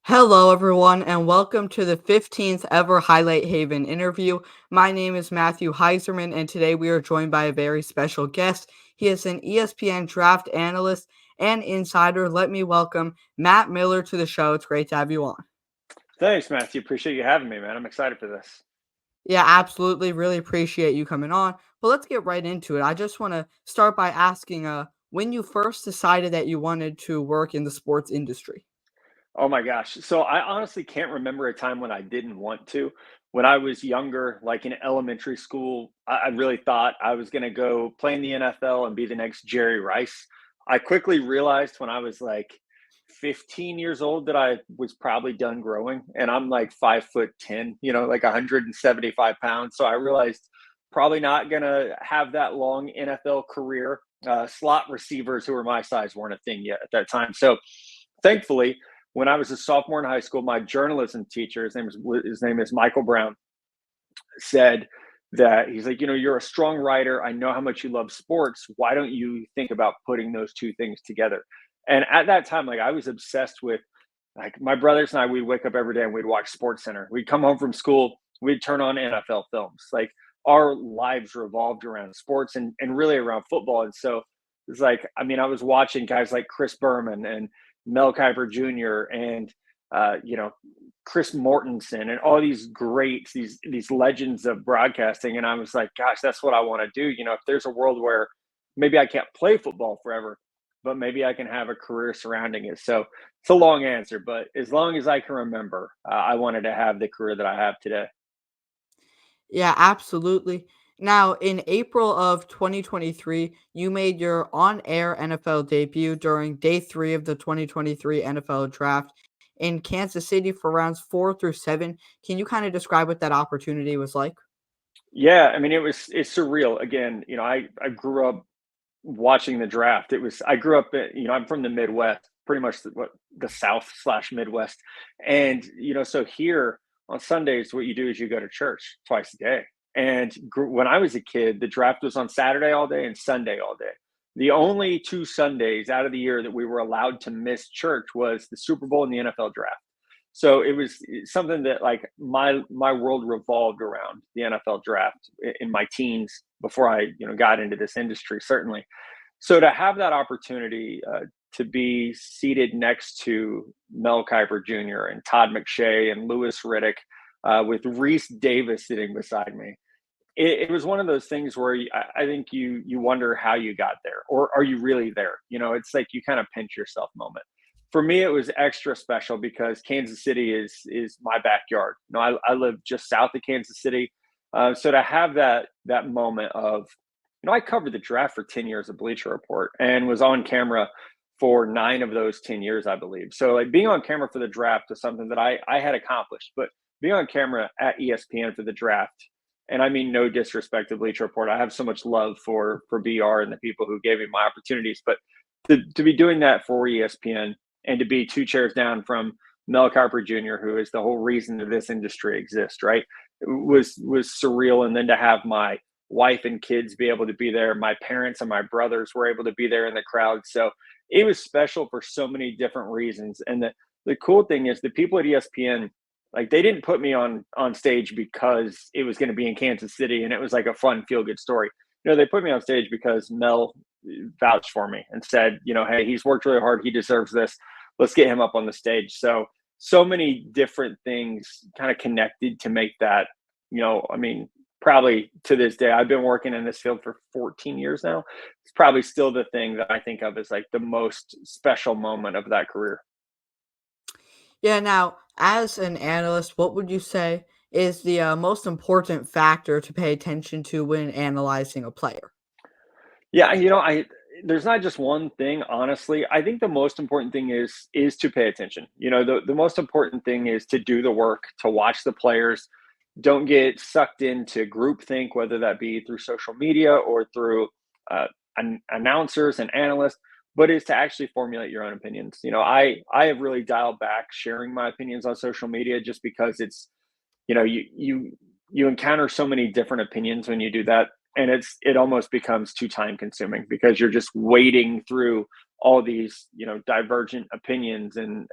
Hello, everyone, and welcome to the 15th ever Highlight Haven interview. My name is Matthew Heiserman, and today we are joined by a very special guest. He is an ESPN draft analyst and insider. Let me welcome Matt Miller to the show. It's great to have you on. Thanks, Matthew. Appreciate you having me, man. I'm excited for this. Yeah, absolutely. Really appreciate you coming on. But let's get right into it. I just want to start by asking when you first decided that you wanted to work in the sports industry. Oh my gosh. So I honestly can't remember a time when I didn't want to. When I was younger, like in elementary school, I really thought I was going to go play in the NFL and be the next Jerry Rice. I quickly realized when I was like 15 years old that I was probably done growing, and I'm like 5'10", like 175 pounds. So I realized probably not going to have that long NFL career. Slot receivers who were my size weren't a thing yet at that time. So thankfully, when I was a sophomore in high school, my journalism teacher, his name is Michael Brown, said that he's like, you're a strong writer. I know how much you love sports. Why don't you think about putting those two things together? And at that time, like I was obsessed with like my brothers and I, we'd wake up every day and we'd watch Sports Center. We'd come home from school, we'd turn on NFL films. Like our lives revolved around sports and really around football. And so it's like, I mean, I was watching guys like Chris Berman and Mel Kiper Jr. and you know, Chris Mortensen and all these greats, these legends of broadcasting. And I was like, gosh, that's what I want to do. If there's a world where maybe I can't play football forever, but maybe I can have a career surrounding it. So it's a long answer, but as long as I can remember, I wanted to have the career that I have today. Yeah, absolutely. Now, in April of 2023, you made your on air NFL debut during day three of the 2023 NFL draft in Kansas City for rounds 4 through 7. Can you kind of describe what that opportunity was like? Yeah, I mean, it's surreal. Again, I grew up watching the draft. I grew up, I'm from the Midwest, pretty much the South slash Midwest, and so here on Sundays, what you do is you go to church twice a day. And when I was a kid, the draft was on Saturday all day and Sunday all day. The only two Sundays out of the year that we were allowed to miss church was the Super Bowl and the NFL draft. So it was something that like my world revolved around the NFL draft in my teens before I got into this industry, certainly. So to have that opportunity to be seated next to Mel Kiper Jr. and Todd McShay and Lewis Riddick with Reese Davis sitting beside me, it was one of those things where I think you wonder how you got there, or are you really there? It's like you kind of pinch yourself moment. For me, it was extra special because Kansas City is my backyard. I live just south of Kansas City, so to have that moment of, I covered the draft for 10 years at Bleacher Report and was on camera for 9 of those 10 years, I believe. So like being on camera for the draft was something that I had accomplished, but being on camera at ESPN for the draft, and I mean no disrespect to Bleacher Report. I have so much love for BR and the people who gave me my opportunities, but to be doing that for ESPN and to be two chairs down from Mel Kiper Jr., who is the whole reason that this industry exists, right? Was surreal. And then to have my wife and kids be able to be there, my parents and my brothers were able to be there in the crowd. So it was special for so many different reasons. And the cool thing is the people at ESPN, like they didn't put me on stage because it was going to be in Kansas City and it was like a fun feel good story. They put me on stage because Mel vouched for me and said, hey, he's worked really hard, he deserves this. Let's get him up on the stage. So many different things kind of connected to make that, I mean, probably to this day, I've been working in this field for 14 years now. It's probably still the thing that I think of as like the most special moment of that career. Yeah, now, as an analyst, what would you say is the most important factor to pay attention to when analyzing a player? Yeah, I there's not just one thing, honestly. I think the most important thing is to pay attention. The most important thing is to do the work, to watch the players. Don't get sucked into groupthink, whether that be through social media or through announcers and analysts, but is to actually formulate your own opinions. I have really dialed back sharing my opinions on social media just because it's you encounter so many different opinions when you do that, and it almost becomes too time consuming because you're just wading through all these, divergent opinions, and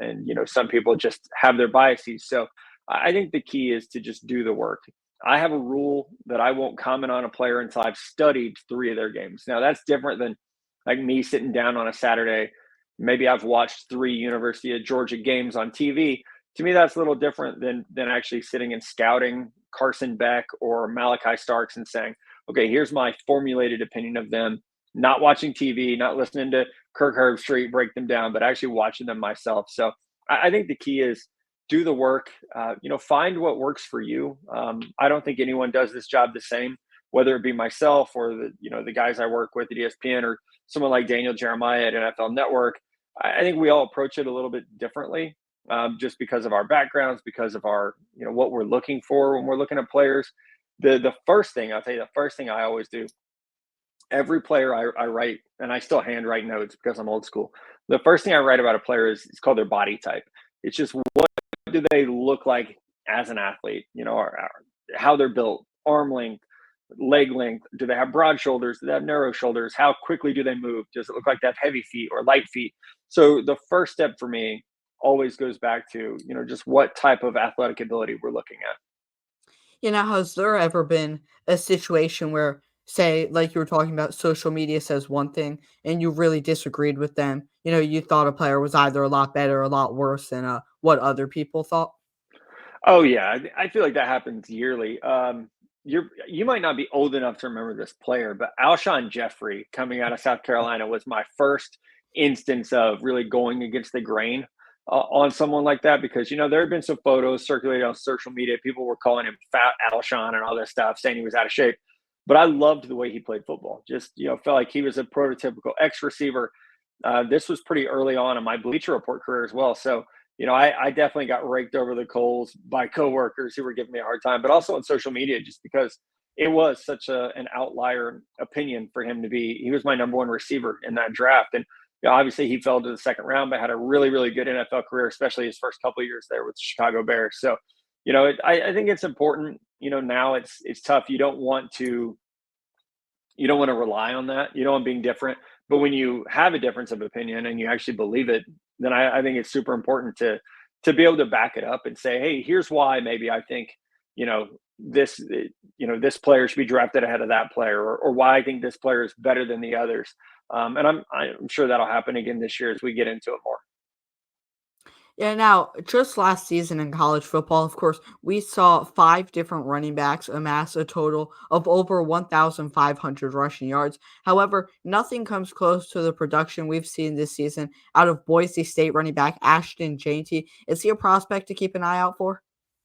some people just have their biases. So I think the key is to just do the work. I have a rule that I won't comment on a player until I've studied three of their games. Now that's different than like me sitting down on a Saturday. Maybe I've watched three University of Georgia games on TV. To me, that's a little different than actually sitting and scouting Carson Beck or Malachi Starks and saying, okay, here's my formulated opinion of them. Not watching TV, not listening to Kirk Herbstreit break them down, but actually watching them myself. So I think the key is do the work. Find what works for you. I don't think anyone does this job the same, whether it be myself or the guys I work with at ESPN or someone like Daniel Jeremiah at NFL Network. I think we all approach it a little bit differently, just because of our backgrounds, because of our what we're looking for when we're looking at players. The first thing I'll tell you, the first thing I always do, every player I write, and I still handwrite notes because I'm old school. The first thing I write about a player is it's called their body type. It's just what do they look like as an athlete, or how they're built, arm length, leg length. Do they have broad shoulders? Do they have narrow shoulders? How quickly do they move? Does it look like they have heavy feet or light feet? So the first step for me always goes back to, just what type of athletic ability we're looking at. Has there ever been a situation where, say, like you were talking about, social media says one thing and you really disagreed with them? You thought a player was either a lot better or a lot worse than what other people thought? Oh yeah, I feel like that happens yearly. You might not be old enough to remember this player, but Alshon Jeffrey coming out of South Carolina was my first instance of really going against the grain on someone like that, because there have been some photos circulated on social media. People were calling him Fat Alshon and all this stuff, saying he was out of shape. But I loved the way he played football. Just felt like he was a prototypical X receiver. This was pretty early on in my Bleacher Report career as well, so I definitely got raked over the coals by coworkers who were giving me a hard time, but also on social media, just because it was such an outlier opinion for him to be. He was my number one receiver in that draft. And obviously he fell to the second round, but had a really, really good NFL career, especially his first couple of years there with the Chicago Bears. So, I think it's important, now it's tough. You don't want to rely on that. You don't want being different. But when you have a difference of opinion and you actually believe it, then I think it's super important to be able to back it up and say, hey, here's why maybe I think, this player should be drafted ahead of that player, or why I think this player is better than the others. And I'm sure that'll happen again this year as we get into it more. Yeah, now, just last season in college football, of course, we saw five different running backs amass a total of over 1,500 rushing yards. However, nothing comes close to the production we've seen this season out of Boise State running back Ashton Jeanty. Is he a prospect to keep an eye out for?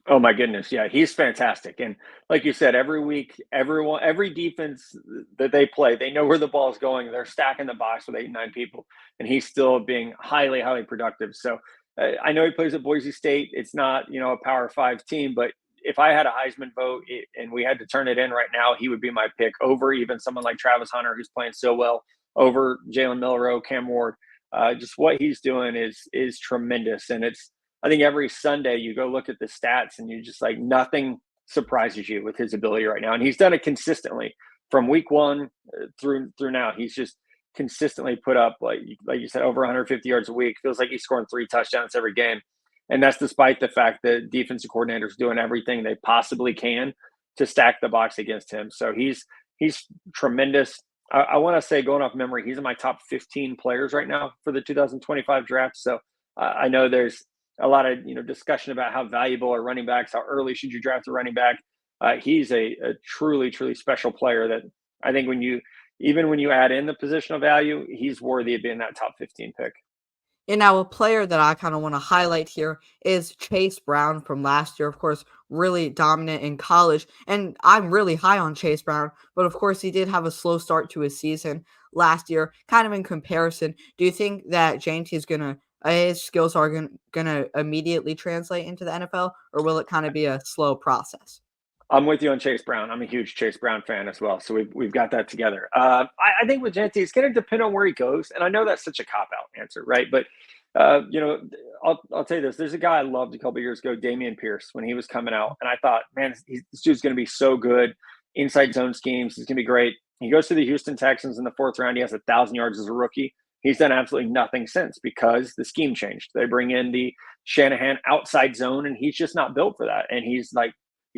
Oh my goodness, yeah, he's fantastic. And like you said, every week, every defense that they play, they know where the ball is going. They're stacking the box with 8, 9 people, and he's still being highly, highly productive. So I know he plays at Boise State. It's not a Power Five team, but if I had a Heisman vote and we had to turn it in right now, he would be my pick over even someone like Travis Hunter, who's playing so well, over Jalen Milroe, Cam Ward. Just what he's doing is tremendous, and it's I think every Sunday you go look at the stats and you just like nothing surprises you with his ability right now. And he's done it consistently from week one through now. He's just consistently put up like you said, over 150 yards a week. Feels like he's scoring 3 touchdowns every game. And that's despite the fact that defensive coordinators doing everything they possibly can to stack the box against him. So he's tremendous. I want to say, going off memory, he's in my top 15 players right now for the 2025 draft. So I know there's a lot of discussion about how valuable are running backs, how early should you draft a running back. He's a truly, truly special player that I think even when you add in the positional value, he's worthy of being that top 15 pick. And now a player that I kind of want to highlight here is Chase Brown from last year. Of course, really dominant in college. And I'm really high on Chase Brown. But of course, he did have a slow start to his season last year. Kind of in comparison, do you think that James is going to, his skills are going to immediately translate into the NFL? Or will it kind of be a slow process? I'm with you on Chase Brown. I'm a huge Chase Brown fan as well. So we've got that together. I think with Genty, it's going to depend on where he goes. And I know that's such a cop out answer, right? But, I'll tell you this. There's a guy I loved a couple years ago, Damian Pierce, when he was coming out. And I thought, man, this dude's going to be so good. Inside zone schemes. He's going to be great. He goes to the Houston Texans in the fourth round. He has 1,000 yards as a rookie. He's done absolutely nothing since because the scheme changed. They bring in the Shanahan outside zone, and he's just not built for that. And he's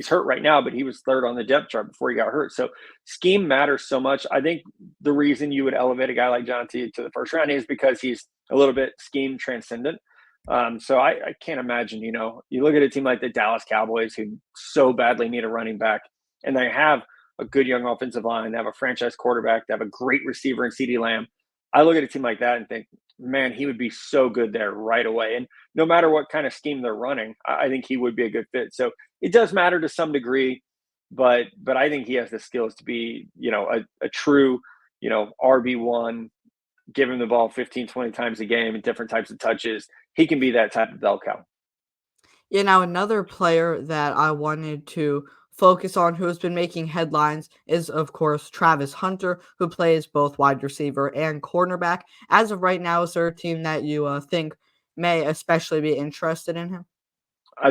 hurt right now, but he was third on the depth chart before he got hurt. So scheme matters so much. I think the reason you would elevate a guy like John T to the first round is because he's a little bit scheme transcendent. So I can't imagine, you look at a team like the Dallas Cowboys who so badly need a running back, and they have a good young offensive line. They have a franchise quarterback. They have a great receiver in CeeDee Lamb. I look at a team like that and think, man, he would be so good there right away. And no matter what kind of scheme they're running, I think he would be a good fit. So it does matter to some degree, but I think he has the skills to be, a true, RB1. Give him the ball 15, 20 times a game and different types of touches. He can be that type of bell cow. Yeah, now another player that I wanted to focus on who has been making headlines is, of course, Travis Hunter, who plays both wide receiver and cornerback. As of right now, is there a team that you think may especially be interested in him?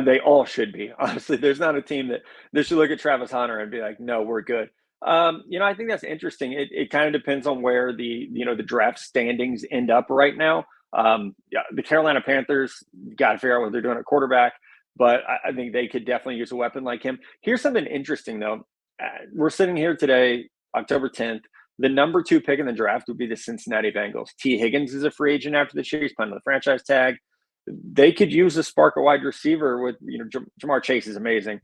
They all should be. Honestly, there's not a team that should look at Travis Hunter and be like, no, we're good. I think that's interesting. It kind of depends on where the draft standings end up right now. Yeah, the Carolina Panthers got to figure out what they're doing at quarterback, but I think they could definitely use a weapon like him. Here's something interesting though. We're sitting here today, October 10th. The number 2 pick in the draft would be the Cincinnati Bengals. T. Higgins is a free agent after the year. He's playing on the franchise tag. They could use a spark a wide receiver with, Jamar Chase is amazing.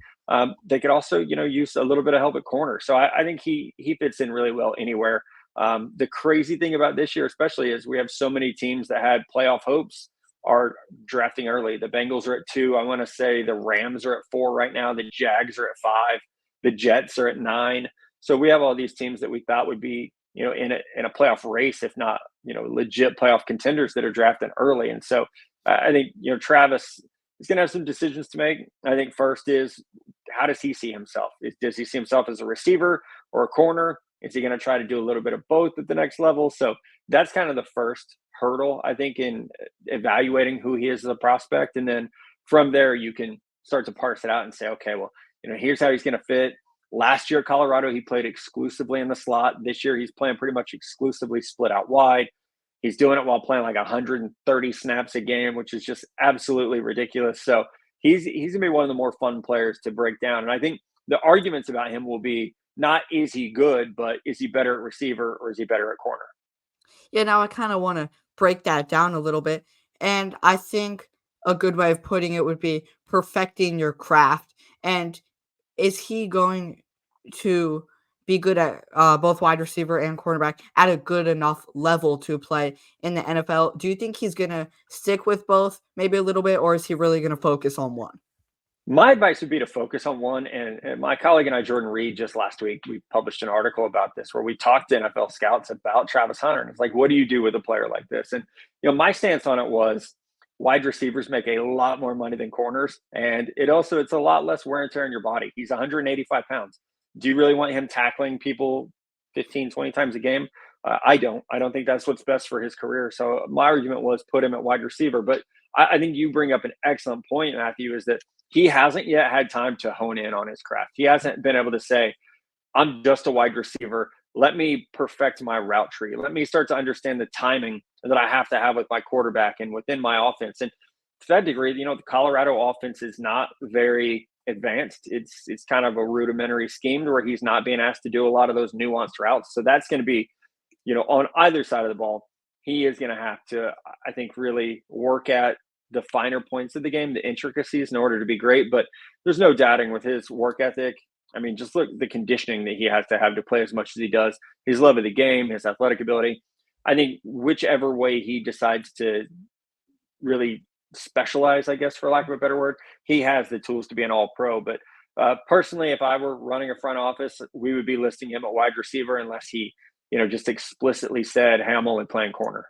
They could also, use a little bit of help at corner. So I think he fits in really well anywhere. The crazy thing about this year, especially, is we have so many teams that had playoff hopes are drafting early. The Bengals are at 2. I want to say the Rams are at 4 right now. The Jags are at 5. The Jets are at 9. So we have all these teams that we thought would be, in a playoff race, if not, legit playoff contenders that are drafting early. And so I think, Travis is going to have some decisions to make. I think first is, how does he see himself? Does he see himself as a receiver or a corner? Is he going to try to do a little bit of both at the next level? So that's kind of the first hurdle, I think, in evaluating who he is as a prospect. And then from there, you can start to parse it out and say, okay, well, here's how he's going to fit. Last year, Colorado, he played exclusively in the slot. This year, he's playing pretty much exclusively split out wide. He's doing it while playing like 130 snaps a game, which is just absolutely ridiculous. So he's going to be one of the more fun players to break down. And I think the arguments about him will be not is he good, but is he better at receiver or is he better at corner? Yeah, now I kind of want to break that down a little bit. And I think a good way of putting it would be perfecting your craft. And is he going to be good at both wide receiver and cornerback at a good enough level to play in the NFL? Do you think he's going to stick with both maybe a little bit, or is he really going to focus on one? My advice would be to focus on one. And my colleague and I, Jordan Reed, just last week, we published an article about this where we talked to NFL scouts about Travis Hunter. And it's like, what do you do with a player like this? And, my stance on it was wide receivers make a lot more money than corners. And it's a lot less wear and tear on your body. He's 185 pounds. Do you really want him tackling people 15, 20 times a game? I don't. I don't think that's what's best for his career. So my argument was put him at wide receiver. But I think you bring up an excellent point, Matthew, is that he hasn't yet had time to hone in on his craft. He hasn't been able to say, I'm just a wide receiver. Let me perfect my route tree. Let me start to understand the timing that I have to have with my quarterback and within my offense. And to that degree, the Colorado offense is not very advanced. It's kind of a rudimentary scheme where he's not being asked to do a lot of those nuanced routes. So that's going to be, on either side of the ball, he is going to have to, I think, really work at the finer points of the game, the intricacies, in order to be great. But there's no doubting with his work ethic. I mean, just look the conditioning that he has to have to play as much as he does, his love of the game, his athletic ability. I think whichever way he decides to really specialize, I guess, for lack of a better word, he has the tools to be an all pro. But personally, if I were running a front office, we would be listing him at wide receiver unless he, just explicitly said, hey, I'm only playing corner.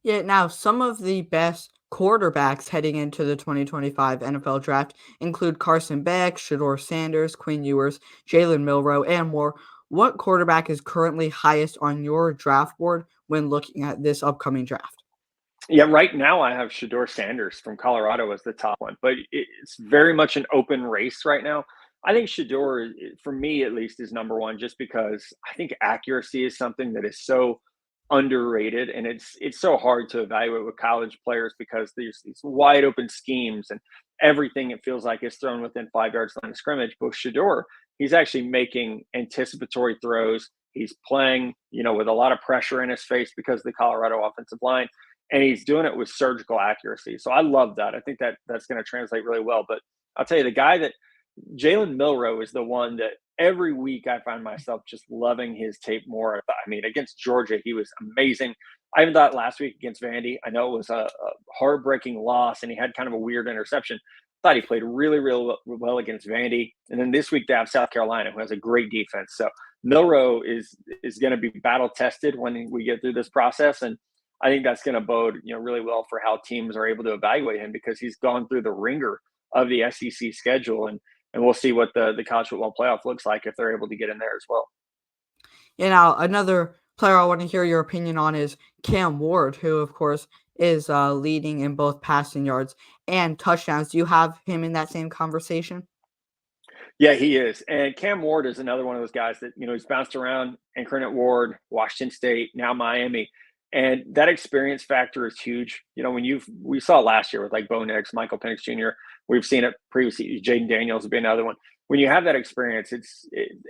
Yeah, now some of the best quarterbacks heading into the 2025 NFL draft include Carson Beck, Shador Sanders, Quinn Ewers, Jalen Milrow, and more. What quarterback is currently highest on your draft board when looking at this upcoming draft? Yeah, right now I have Shador Sanders from Colorado as the top one, but it's very much an open race right now. I think Shador, for me at least, is number one just because I think accuracy is something that is so underrated, and it's so hard to evaluate with college players because there's these wide open schemes and everything it feels like is thrown within 5 yards line of scrimmage. But Shador, he's actually making anticipatory throws. He's playing, with a lot of pressure in his face because of the Colorado offensive line, and he's doing it with surgical accuracy. So I love that. I think that that's going to translate really well. But I'll tell you, the guy that Jalen Milrow is the one that every week I find myself just loving his tape more. I mean, against Georgia, he was amazing. I even thought last week against Vandy, I know it was a heartbreaking loss and he had kind of a weird interception. Thought he played really, really well against Vandy. And then this week they have South Carolina, who has a great defense. So Milrow is going to be battle tested when we get through this process. And I think that's going to bode, really well for how teams are able to evaluate him because he's gone through the ringer of the SEC schedule. And we'll see what the college football playoff looks like if they're able to get in there as well. Another player I want to hear your opinion on is Cam Ward, who, of course, is leading in both passing yards and touchdowns. Do you have him in that same conversation? Yeah, he is. And Cam Ward is another one of those guys that, he's bounced around Incarnate Ward, Washington State, now Miami. And that experience factor is huge. We saw it last year with like Bo Nix, Michael Penix Jr. We've seen it previously. Jaden Daniels would be another one. When you have that experience,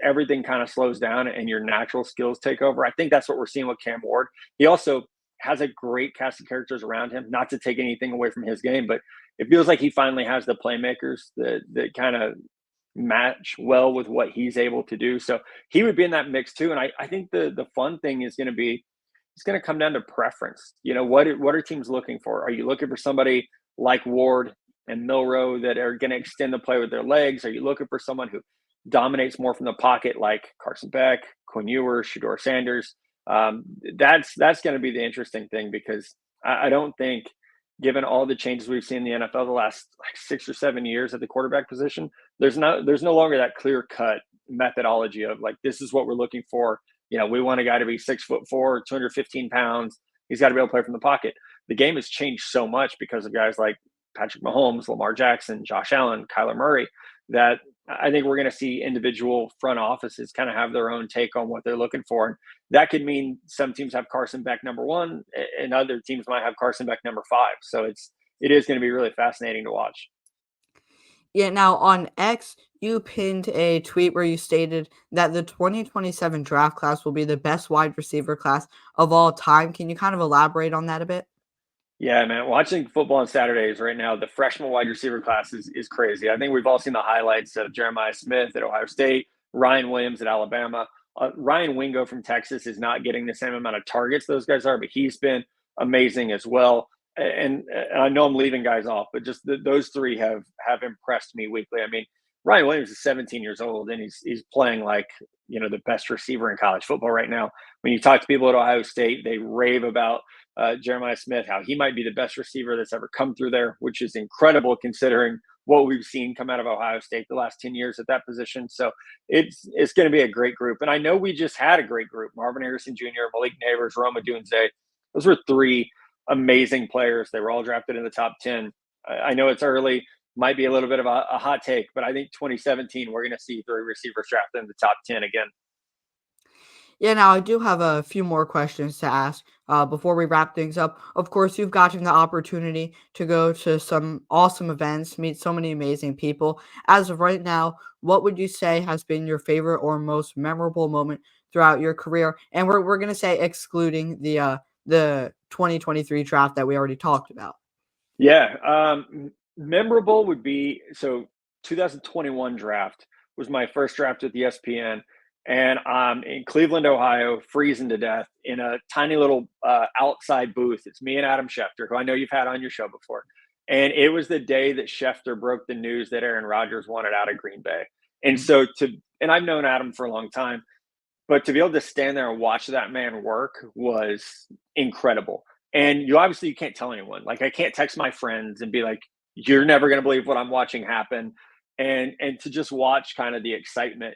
everything kind of slows down and your natural skills take over. I think that's what we're seeing with Cam Ward. He also has a great cast of characters around him, not to take anything away from his game, but it feels like he finally has the playmakers that kind of match well with what he's able to do. So he would be in that mix too. And I think the fun thing is going to be, it's going to come down to preference. What are teams looking for? Are you looking for somebody like Ward and Milrow that are going to extend the play with their legs? Are you looking for someone who dominates more from the pocket like Carson Beck, Quinn Ewers, Shador Sanders? That's going to be the interesting thing because I don't think, given all the changes we've seen in the NFL the last 6 or 7 years at the quarterback position, there's no longer that clear cut methodology of like, this is what we're looking for. We want a guy to be 6'4", 215 pounds. He's got to be able to play from the pocket. The game has changed so much because of guys like Patrick Mahomes, Lamar Jackson, Josh Allen, Kyler Murray, that I think we're going to see individual front offices kind of have their own take on what they're looking for. And that could mean some teams have Carson Beck number 1 and other teams might have Carson Beck number 5. So it is going to be really fascinating to watch. Yeah, now on X, you pinned a tweet where you stated that the 2027 draft class will be the best wide receiver class of all time. Can you kind of elaborate on that a bit? Yeah, man. Watching football on Saturdays right now, the freshman wide receiver class is crazy. I think we've all seen the highlights of Jeremiah Smith at Ohio State, Ryan Williams at Alabama. Ryan Wingo from Texas is not getting the same amount of targets those guys are, but he's been amazing as well. And I know I'm leaving guys off, but just those three have impressed me weekly. I mean, Ryan Williams is 17 years old and he's playing like, the best receiver in college football right now. When you talk to people at Ohio State, they rave about Jeremiah Smith, how he might be the best receiver that's ever come through there, which is incredible considering what we've seen come out of Ohio State the last 10 years at that position. So it's going to be a great group. And I know we just had a great group. Marvin Harrison Jr., Malik Neighbors, Roma Dunze. Those were 3 amazing players. They were all drafted in the top 10. I know it's early, might be a little bit of a hot take, but I think 2017, we're going to see 3 receivers drafted in the top 10 again. Yeah, now I do have a few more questions to ask before we wrap things up. Of course, you've gotten the opportunity to go to some awesome events, meet so many amazing people. As of right now, what would you say has been your favorite or most memorable moment throughout your career? And we're gonna say excluding the 2023 draft that we already talked about. Yeah. Memorable would be, so 2021 draft was my first draft with ESPN. And I'm in Cleveland, Ohio, freezing to death in a tiny little outside booth. It's me and Adam Schefter, who I know you've had on your show before. And it was the day that Schefter broke the news that Aaron Rodgers wanted out of Green Bay. And so and I've known Adam for a long time, but to be able to stand there and watch that man work was incredible. And you can't tell anyone. Like, I can't text my friends and be like, you're never going to believe what I'm watching happen. And to just watch kind of the excitement,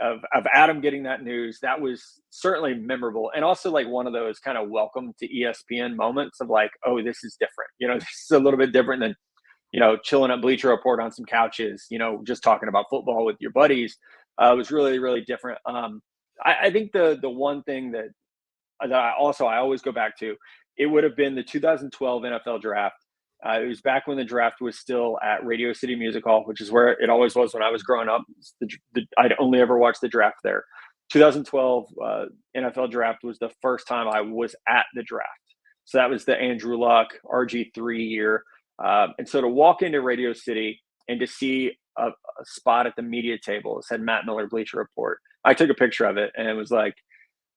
of Adam getting that news, that was certainly memorable. And also like one of those kind of welcome to ESPN moments of like, oh, this is different. This is a little bit different than, chilling at Bleacher Report on some couches, just talking about football with your buddies. It was really, really different. I think the one thing that that I always go back to, it would have been the 2012 NFL draft. It was back when the draft was still at Radio City Music Hall, which is where it always was when I was growing up. I'd only ever watched the draft there. 2012 NFL draft was the first time I was at the draft. So that was the Andrew Luck RG3 year. And so to walk into Radio City and to see a spot at the media table that said Matt Miller Bleacher Report, I took a picture of it and it was like,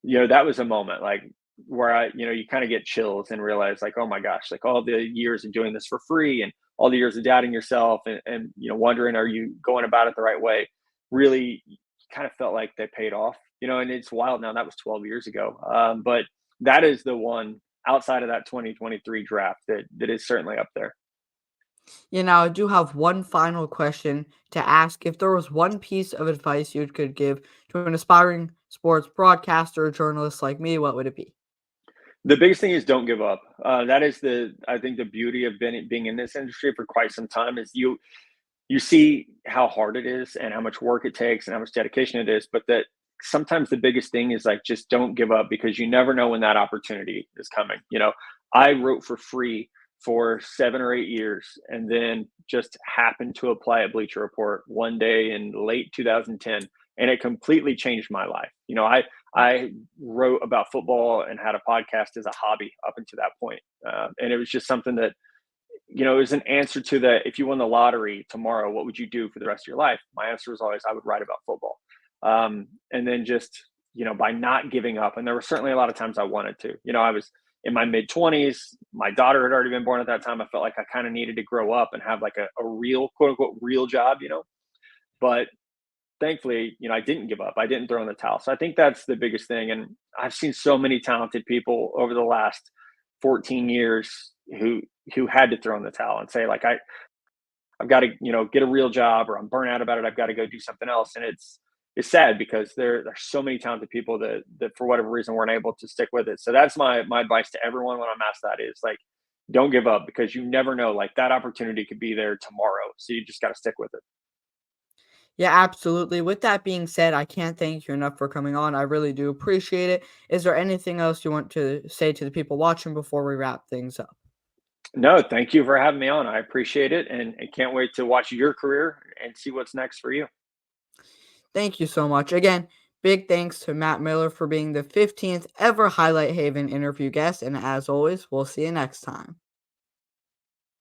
that was a moment like where you kind of get chills and realize like, oh my gosh, like all the years of doing this for free and all the years of doubting yourself and wondering, are you going about it the right way? Really kind of felt like they paid off, and it's wild now. That was 12 years ago. But that is the one outside of that 2023 draft that is certainly up there. I do have one final question to ask. If there was one piece of advice you could give to an aspiring sports broadcaster or journalist like me, what would it be? The biggest thing is don't give up. That is I think the beauty of being in this industry for quite some time is you see how hard it is and how much work it takes and how much dedication it is, but that sometimes the biggest thing is like just don't give up because you never know when that opportunity is coming. I wrote for free for 7 or 8 years and then just happened to apply at Bleacher Report one day in late 2010, and it completely changed my life. I wrote about football and had a podcast as a hobby up until that point. And it was just something that, it was an answer to if you won the lottery tomorrow, what would you do for the rest of your life? My answer was always, I would write about football. And then just, by not giving up. And there were certainly a lot of times I wanted to, I was in my mid 20s. My daughter had already been born at that time. I felt like I kind of needed to grow up and have like a real, quote unquote, real job, but thankfully, I didn't give up. I didn't throw in the towel. So I think that's the biggest thing. And I've seen so many talented people over the last 14 years who had to throw in the towel and say, like, I've got to, get a real job, or I'm burnt out about it. I've got to go do something else. And it's sad because there's so many talented people that for whatever reason weren't able to stick with it. So that's my advice to everyone when I'm asked that is like, don't give up, because you never know, like that opportunity could be there tomorrow. So you just got to stick with it. Yeah, absolutely. With that being said, I can't thank you enough for coming on. I really do appreciate it. Is there anything else you want to say to the people watching before we wrap things up? No, thank you for having me on. I appreciate it, and I can't wait to watch your career and see what's next for you. Thank you so much. Again, big thanks to Matt Miller for being the 15th ever Highlight Haven interview guest. And as always, we'll see you next time.